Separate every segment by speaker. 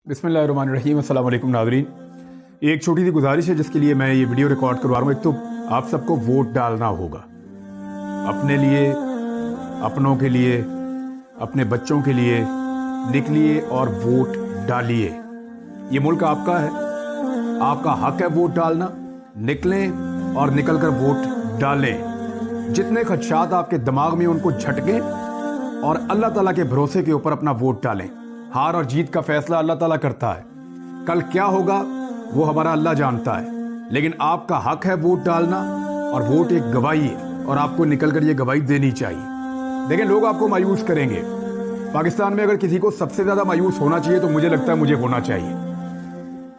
Speaker 1: बिस्मिल्लाहिर्रहमानिर्रहीम। अस्सलाम वालेकुम नाज़रीन। एक छोटी सी गुजारिश है जिसके लिए मैं ये वीडियो रिकॉर्ड करवा रहा हूँ। एक तो आप सबको वोट डालना होगा, अपने लिए, अपनों के लिए, अपने बच्चों के लिए निकलिए और वोट डालिए। ये मुल्क आपका है, आपका हक है वोट डालना। निकलें और निकल कर वोट डालें। जितने खदशात आपके दिमाग में उनको झटके और अल्लाह ताला के भरोसे के ऊपर अपना वोट डालें। हार और जीत का फैसला अल्लाह ताला करता है। कल क्या होगा वो हमारा अल्लाह जानता है, लेकिन आपका हक है वोट डालना और वोट एक गवाही है और आपको निकल कर ये गवाही देनी चाहिए। लेकिन लोग आपको मायूस करेंगे। पाकिस्तान में अगर किसी को सबसे ज्यादा मायूस होना चाहिए तो मुझे लगता है मुझे होना चाहिए।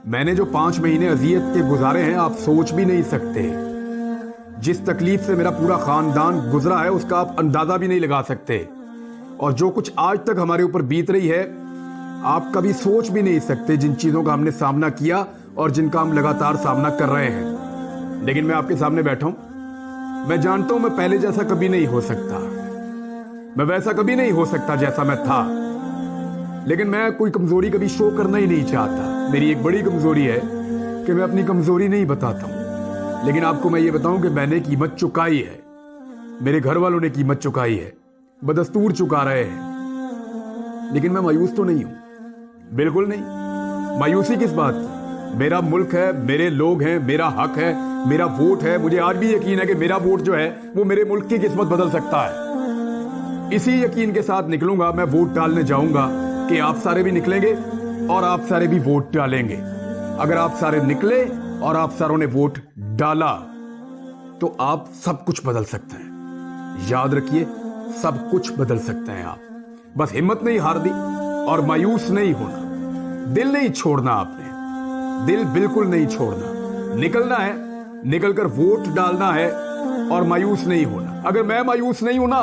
Speaker 1: मैंने जो 5 महीने अजियत के गुजारे हैं आप सोच भी नहीं सकते। जिस तकलीफ से मेरा पूरा खानदान गुजरा है उसका आप अंदाजा भी नहीं लगा सकते। और जो कुछ आज तक हमारे ऊपर बीत रही है आप कभी सोच भी नहीं सकते, जिन चीजों का हमने सामना किया और जिनका हम लगातार सामना कर रहे हैं। लेकिन मैं आपके सामने बैठा हूं, मैं जानता हूं मैं पहले जैसा कभी नहीं हो सकता, मैं वैसा कभी नहीं हो सकता जैसा मैं था। लेकिन मैं कोई कमजोरी कभी शो करना ही नहीं चाहता। मेरी एक बड़ी कमजोरी है कि मैं अपनी कमजोरी नहीं बताता हूं। लेकिन आपको मैं ये बताऊं कि मैंने कीमत चुकाई है, मेरे घर वालों ने कीमत चुकाई है, बदस्तूर चुका रहे हैं। लेकिन मैं मायूस तो नहीं हूं, बिल्कुल नहीं। मायूसी किस बात की? मेरा मुल्क है, मेरे लोग हैं, मेरा हक है, मेरा वोट है। मुझे आज भी यकीन है कि मेरा वोट जो है वो मेरे मुल्क की किस्मत बदल सकता है। इसी यकीन के साथ निकलूंगा, मैं वोट डालने जाऊंगा कि आप सारे भी निकलेंगे और आप सारे भी वोट डालेंगे। अगर आप सारे निकले और आप सारों ने वोट डाला तो आप सब कुछ बदल सकते हैं। याद रखिए, सब कुछ बदल सकते हैं आप। बस हिम्मत नहीं हार दी और मायूस नहीं होना, दिल नहीं छोड़ना। आपने दिल बिल्कुल नहीं छोड़ना, निकलना है, निकलकर वोट डालना है और मायूस नहीं होना। अगर मैं मायूस नहीं हूं ना